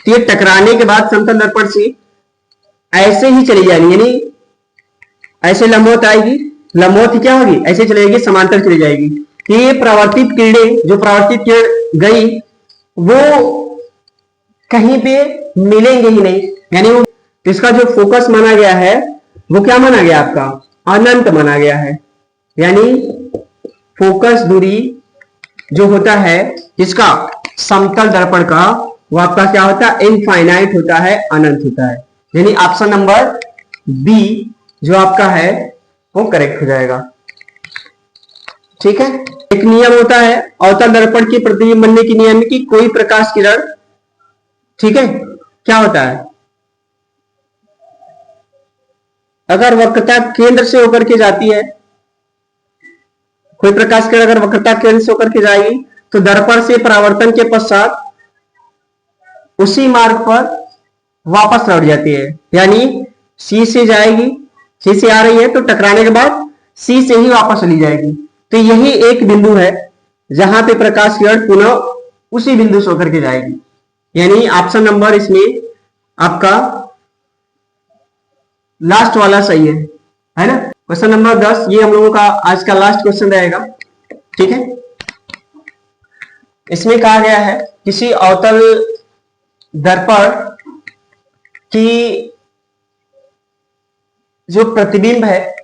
तो ये टकराने के बाद समतल दर्पण से ऐसे ही चली जाएगी, यानी ऐसे लंबवत आएगी, लंबवत ही क्या होगी, ऐसे चली जाएगी, समांतर चली जाएगी। तो ये परावर्तित किरणें, जो परावर्तित किरण गई वो कहीं पे मिलेंगे ही नहीं, यानी वो इसका जो फोकस माना गया है वो क्या माना गया, आपका अनंत माना गया है। यानी फोकस दूरी जो होता है इसका समतल दर्पण का, वो आपका क्या होता है, इनफाइनाइट होता है, अनंत होता है। यानी ऑप्शन नंबर बी जो आपका है वो करेक्ट हो जाएगा। ठीक है, एक नियम होता है अवतल दर्पण की प्रतिबिंब बनने की नियम की कोई प्रकाश किरण, ठीक है, क्या होता है, अगर वक्रता केंद्र से होकर के जाती है, कोई प्रकाश किरण अगर वक्रता केंद्र से होकर के जाएगी तो दर्पण से परावर्तन के पश्चात उसी मार्ग पर वापस लौट जाती है। यानी सी से जाएगी, सी से आ रही है तो टकराने के बाद सी से ही वापस चली जाएगी। तो यही एक बिंदु है जहां पे प्रकाश किरण पुनः उसी बिंदु से होकर के जाएगी। यानी ऑप्शन नंबर इसमें आपका लास्ट वाला सही है ना। क्वेश्चन नंबर 10 ये हम लोगों का आज का लास्ट क्वेश्चन रहेगा। ठीक है, इसमें कहा गया है किसी अवतल दर्पण की जो प्रतिबिंब है,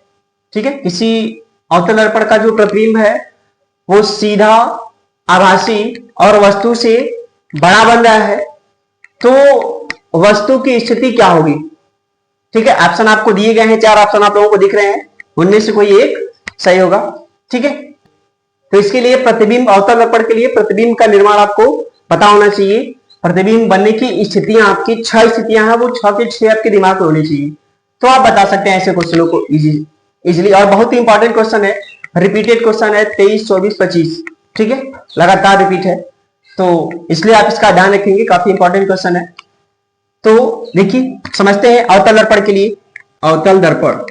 ठीक है, किसी अवतल दर्पण का जो प्रतिबिंब है वो सीधा, आभासी और वस्तु से बड़ा बन रहा है, तो वस्तु की स्थिति क्या होगी। ठीक है, ऑप्शन आपको दिए गए हैं, 4 ऑप्शन आप लोगों को दिख रहे हैं, उनमें से कोई एक सही होगा। ठीक है, तो इसके लिए प्रतिबिंब, अवतल दर्पण के लिए प्रतिबिंब का निर्माण आपको पता होना चाहिए। प्रतिबिंब बनने की स्थितियां आपकी 6 स्थितियां हैं, वो 6 के 6 आपके दिमाग में होनी चाहिए, तो आप बता सकते हैं ऐसे क्वेश्चनों को इजीली। और बहुत ही इंपॉर्टेंट क्वेश्चन है, रिपीटेड क्वेश्चन है, 23, 24, 25। ठीक है, लगातार रिपीट है, तो इसलिए आप इसका ध्यान रखेंगे, काफी इंपॉर्टेंट क्वेश्चन है। तो देखिए समझते हैं अवतल दर्पण के लिए। अवतल दर्पण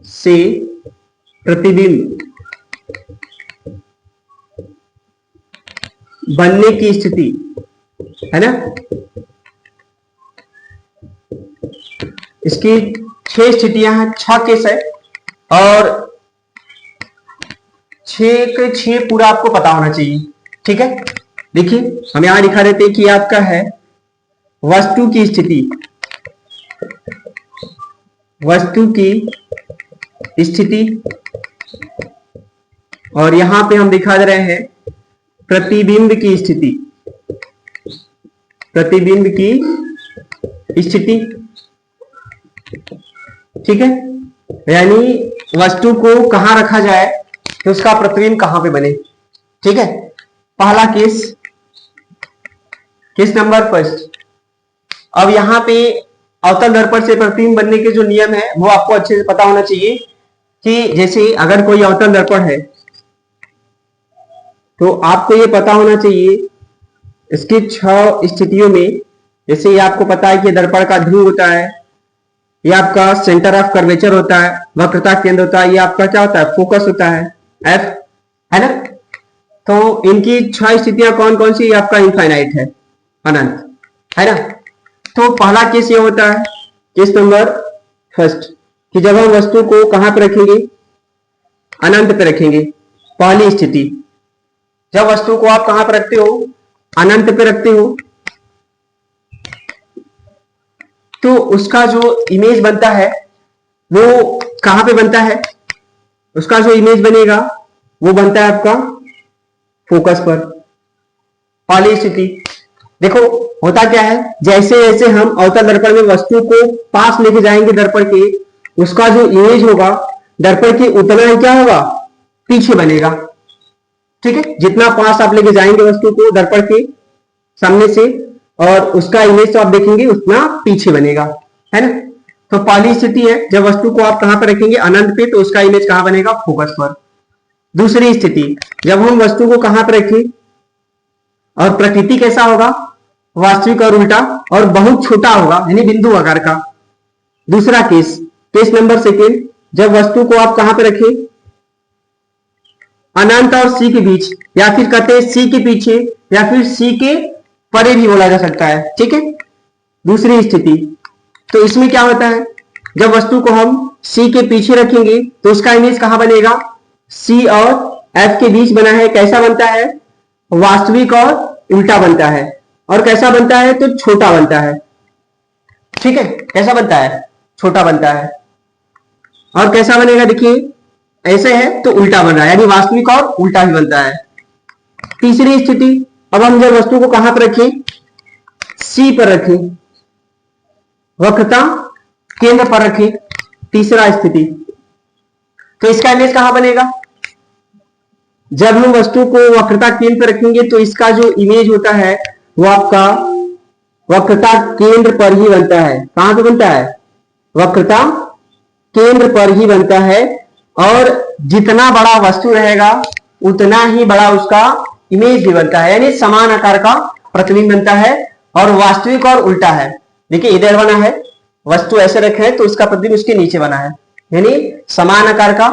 से प्रतिबिंब बनने की स्थिति है ना, इसकी 6 स्थितियां हैं, 6 केस है, और 6 के 6 पूरा आपको पता होना चाहिए। ठीक है, देखिए हम यहां दिखा देते हैं कि आपका है वस्तु की स्थिति, वस्तु की स्थिति, और यहां पे हम दिखा दे रहे हैं प्रतिबिंब की स्थिति, प्रतिबिंब की स्थिति। ठीक है, यानी वस्तु को कहां रखा जाए तो उसका प्रतिबिंब कहां पे बने। ठीक है, पहला केस, केस नंबर फर्स्ट। अब यहां पे अवतल दर्पण से प्रतिबिंब बनने के जो नियम है वो आपको अच्छे से पता होना चाहिए कि जैसे अगर कोई अवतल दर्पण है तो आपको ये पता होना चाहिए इसकी 6 स्थितियों में, जैसे ये आपको पता है कि दर्पण का ध्रुव होता है, ये आपका सेंटर ऑफ कर्वेचर होता है, वक्रता केंद्र होता है, ये आपका क्या होता है, फोकस होता है, एफ, है ना। तो इनकी 6 स्थितियां कौन कौन सी, आपका इनफाइनाइट है, अनंत, है ना। तो पहला केस ये होता है, केस नंबर फर्स्ट, कि जब हम वस्तु को कहां पे रखेंगे, अनंत पे रखेंगे। पहली स्थिति, जब वस्तु को आप कहां पे रखते हो, अनंत पे रखते हो, तो उसका जो इमेज बनता है वो कहां पे बनता है, उसका जो इमेज बनेगा वो बनता है आपका फोकस पर। पहली स्थिति देखो होता क्या है, जैसे जैसे हम अवतल दर्पण में वस्तु को पास लेके जाएंगे दर्पण के, उसका जो इमेज होगा दर्पण के उतना ही क्या होगा, पीछे बनेगा। ठीक है, जितना पास आप लेके जाएंगे वस्तु को दर्पण के सामने से, और उसका इमेज तो आप देखेंगे उतना पीछे बनेगा, है ना। तो पहली स्थिति है जब वस्तु को आप कहां पर रखेंगे, अनंत पे, तो उसका इमेज कहां बनेगा, फोकस पर। दूसरी स्थिति, जब हम वस्तु को कहां पर रखें और प्रकृति कैसा होगा, वास्तविक और उल्टा, और बहुत छोटा होगा, यानी बिंदु आकार का। दूसरा केस, केस नंबर सेकेंड, जब वस्तु को आप कहां पर रखें, अनंत और सी के बीच, या फिर कहते हैं सी के पीछे, या फिर सी के परे भी बोला जा सकता है। ठीक है, दूसरी स्थिति। तो इसमें क्या होता है, जब वस्तु को हम सी के पीछे रखेंगे तो उसका इमेज कहां बनेगा, सी और एफ के बीच बना है। कैसा बनता है, वास्तविक और उल्टा बनता है। और कैसा बनता है, तो छोटा बनता है। ठीक है, कैसा बनता है, छोटा बनता है। और कैसा बनेगा, देखिए ऐसे है तो उल्टा बन रहा है, यानी वास्तविक और उल्टा ही बनता है। तीसरी स्थिति, अब हम जब वस्तु को कहां पर रखें, सी पर रखें, वक्रता केंद्र पर रखें, तीसरा स्थिति, तो इसका इमेज कहां बनेगा, जब हम वस्तु को वक्रता केंद्र पर रखेंगे तो इसका जो इमेज होता है वो आपका वक्रता केंद्र पर ही बनता है। कहां पर बनता है, वक्रता केंद्र पर ही बनता है। और जितना बड़ा वस्तु रहेगा उतना ही बड़ा उसका इमेज भी बनता है, यानी समान आकार का प्रतिबिंब बनता है। और वास्तविक और उल्टा है, देखिए इधर बना है, वस्तु ऐसे रखे है तो उसका प्रतिबिंब उसके नीचे बना है, यानी समान आकार का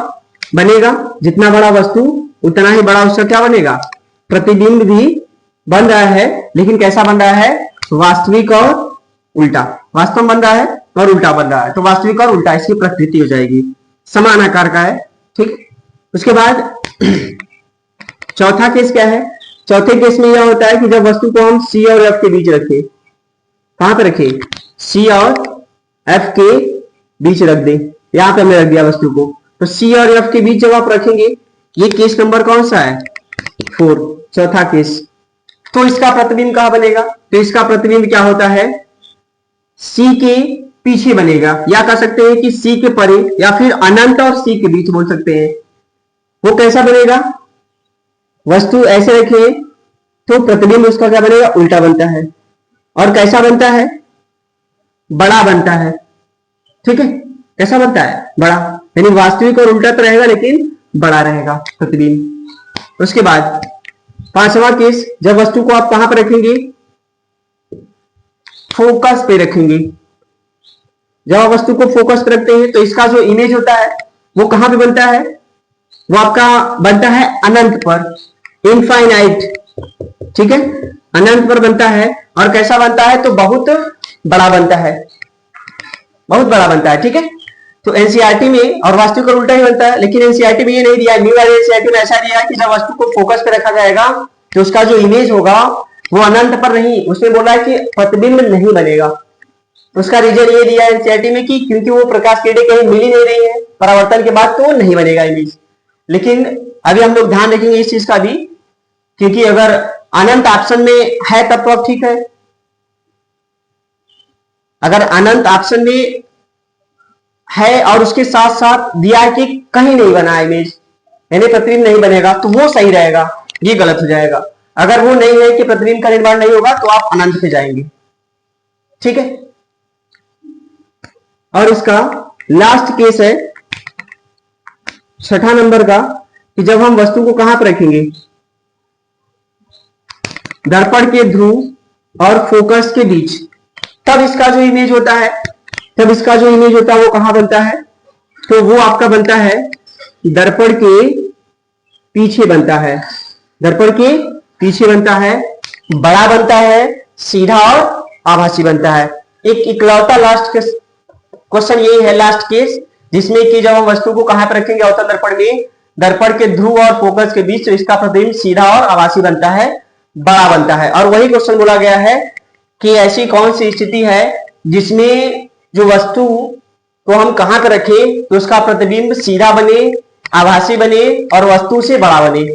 बनेगा। जितना बड़ा वस्तु उतना ही बड़ा उसका क्या बनेगा, प्रतिबिंब भी बन रहा है। लेकिन कैसा बन रहा है, वास्तविक और उल्टा, वास्तव में बन रहा है और उल्टा बन रहा है। तो वास्तविक और उल्टा इसकी प्रकृति हो जाएगी, समान आकार का है। ठीक, उसके बाद चौथा केस क्या है, चौथे केस में यह होता है कि जब वस्तु को हम सी और एफ के बीच रखें, कहां पे रखें, सी और एफ के बीच रख दें। यहां पे हमने रख दिया वस्तु को, तो सी और एफ के बीच जब आप रखेंगे, ये केस नंबर कौन सा है, 4, चौथा केस। तो इसका प्रतिबिंब कहां बनेगा, तो इसका प्रतिबिंब क्या होता है, सी के पीछे बनेगा, या कह सकते हैं कि सी के परे, या फिर अनंत और सी के बीच बोल सकते हैं। वो कैसा बनेगा, वस्तु ऐसे रखे तो प्रतिबिंब उसका क्या बनेगा, उल्टा बनता है। और कैसा बनता है, बड़ा बनता है। ठीक है, कैसा बनता है, बड़ा, यानी वास्तविक और उल्टा तो रहेगा लेकिन बड़ा रहेगा प्रतिबिंब। उसके बाद पांचवा केस, जब वस्तु को आप कहां पर रखेंगे, फोकस पे रखेंगे। जब आप वस्तु को फोकस पे रखते हैं तो इसका जो इमेज होता है वो कहां पे बनता है, वो आपका बनता है अनंत पर, इनफाइनाइट। ठीक है, अनंत पर बनता है। और कैसा बनता है, तो बहुत बड़ा बनता है, बहुत बड़ा बनता है। ठीक है, तो एनसीईआरटी में और वास्तविक और उल्टा ही बनता है, लेकिन एनसीईआरटी में ये नहीं दिया, न्यू वाले एनसीईआरटी में ऐसा दिया कि जब वस्तु को फोकस पे रखा जाएगा तो उसका जो इमेज होगा वो अनंत पर नहीं, उसमें बोला है कि प्रतिबिंब नहीं बनेगा। उसका रीजन ये दिया एनसीईआरटी में कि क्योंकि वो प्रकाश किरणें कहीं मिल ही नहीं रही है परावर्तन के बाद, तो नहीं बनेगा इमेज। लेकिन अभी हम लोग ध्यान रखेंगे इस चीज का भी, क्योंकि अगर अनंत ऑप्शन में है तब तो अब ठीक है, अगर अनंत ऑप्शन में है और उसके साथ साथ दिया है कि कहीं नहीं बना इमेज, यानी प्रतिबिंब नहीं बनेगा, तो वो सही रहेगा, ये गलत हो जाएगा। अगर वो नहीं है कि प्रतिबिंब का निर्माण नहीं होगा तो आप अनंत पे जाएंगे। ठीक है, और इसका लास्ट केस है छठा नंबर का, कि जब हम वस्तु को कहां पर रखेंगे, दर्पण के ध्रुव और फोकस के बीच, तब इसका जो इमेज होता है, तब इसका जो इमेज होता है वो कहां बनता है, तो वो आपका बनता है दर्पण के पीछे बनता है, दर्पण के पीछे बनता है, बड़ा बनता है, सीधा और आभासी बनता है। एक इकलौता लास्ट क्वेश्चन यही है, लास्ट केस, जिसमें कि जब हम वस्तु को कहां पर रखेंगे अवतल दर्पण में, दर्पण के ध्रुव और फोकस के बीच, तो इसका प्रतिबिंब सीधा और आभासी बनता है, बड़ा बनता है। और वही क्वेश्चन बोला गया है कि ऐसी कौन सी स्थिति है जिसमें जो वस्तु को हम कहां पर रखें तो उसका प्रतिबिंब सीधा बने, आभासी बने और वस्तु से बड़ा बने।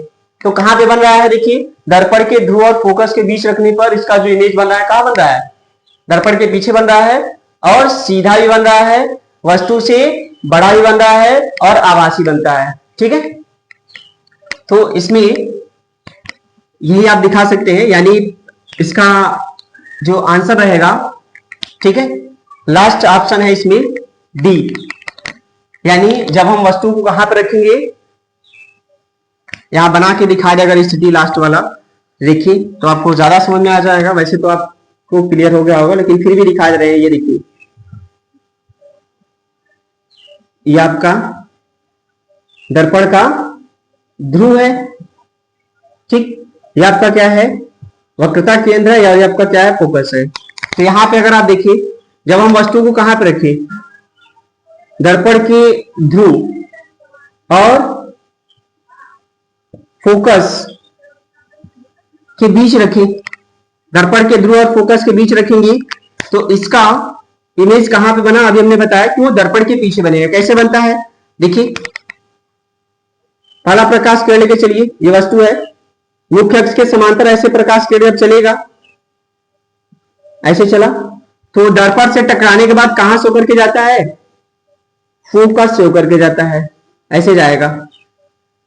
तो कहां पे बन रहा है, देखिए दर्पण के ध्रुव और फोकस के बीच रखने पर इसका जो इमेज बन रहा है, कहां बन रहा है, दर्पण के पीछे बन रहा है, और सीधा भी बन रहा है, वस्तु से बड़ा भी बन रहा है और आभासी बनता है। ठीक है, तो इसमें यही आप दिखा सकते हैं, यानी इसका जो आंसर रहेगा, ठीक है, लास्ट ऑप्शन है इसमें डी, यानी जब हम वस्तु को कहां पर रखेंगे, यहां बना के दिखा देगा अगर स्थिति लास्ट वाला, देखिए तो आपको ज्यादा समझ में आ जाएगा। वैसे तो आपको क्लियर हो गया होगा, लेकिन फिर भी दिखा दे रहे हैं, ये देखिए, ये आपका दर्पण का ध्रुव है, ठीक। ये आपका क्या है, वक्रता केंद्र है, या ये आपका क्या है, फोकस है। तो यहां पे अगर आप देखिए, जब हम वस्तु को कहां पे रखें, दर्पण के ध्रुव और फोकस के बीच रखें, दर्पण के ध्रुव और फोकस के बीच रखेंगे, तो इसका इमेज कहां पे बना, अभी हमने बताया कि वो दर्पण के पीछे बनेगा। कैसे बनता है, देखिए, पहला प्रकाश किरण लेके चलिए, ये वस्तु है, मुख्य अक्ष के समांतर ऐसे प्रकाश किरण जब चलेगा, ऐसे चला, तो दर्पण से टकराने के बाद कहां से होकर के जाता है, फोकस से होकर के जाता है, ऐसे जाएगा,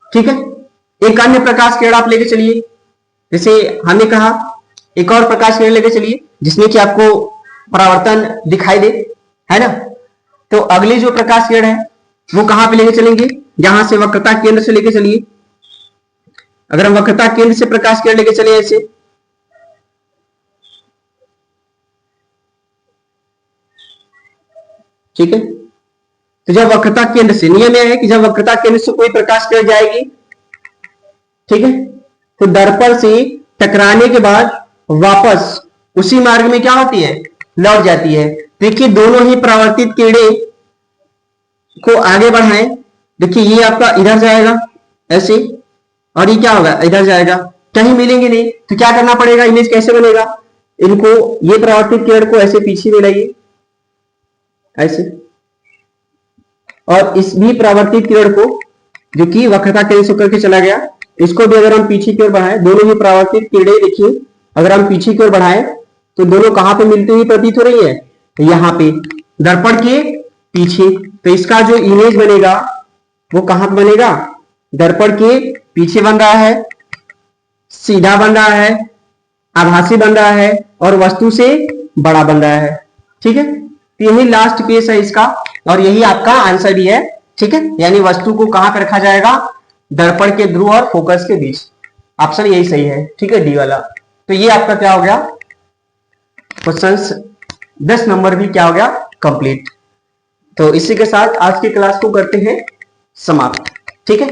ठीक है। एक अन्य प्रकाश किरण आप लेके चलिए, जैसे हमने कहा एक और प्रकाश किरण लेके चलिए जिसमें कि आपको परावर्तन दिखाई दे, है ना। तो अगली जो प्रकाश किरण है वो कहां पे लेके चलेंगे, यहां से वक्रता केंद्र से लेके चलिए। अगर हम वक्रता केंद्र से प्रकाश किरण लेके चले ऐसे, ठीक है। तो जब वक्रता केंद्र से, नियम यह है कि जब वक्रता केंद्र से कोई प्रकाश किरण जाएगी, ठीक है, तो दर्पण से टकराने के बाद वापस उसी मार्ग में क्या होती है, लौट जाती है। देखिए दोनों ही परावर्तित किरणें को आगे बढ़ाएं, देखिए ये आपका इधर जाएगा ऐसे, और ये क्या होगा, इधर जाएगा, कहीं मिलेंगे नहीं। तो क्या करना पड़ेगा, इमेज कैसे बनेगा, इनको, ये परावर्तित किरण को ऐसे पीछे ले लाइए, ऐसे, और इस भी परावर्तित किरण को जो कि वक्रता केंद्र से करके चला गया, इसको भी अगर हम पीछे की ओर बढ़ाएं, दोनों ही परावर्तित किरणें देखिए अगर हम पीछे की ओर बढ़ाएं तो दोनों कहां पे मिलती हुई प्रतीत हो रही है, यहां पे दर्पण के पीछे। तो इसका जो इमेज बनेगा वो कहां पे बनेगा, दर्पण के पीछे बन रहा है, सीधा बन रहा है, आभासी बन रहा है, और वस्तु से बड़ा बन रहा है, ठीक है। तो यही लास्ट केस है इसका, और यही आपका आंसर भी है, ठीक है। यानी वस्तु को कहां पर रखा जाएगा, दर्पण के ध्रुव और फोकस के बीच। ऑप्शन यही सही है, ठीक है, डी वाला। तो ये आपका क्या हो गया, क्वेश्चन 10 नंबर भी क्या हो गया, कंप्लीट। तो इसी के साथ आज की क्लास को करते हैं समाप्त, ठीक है।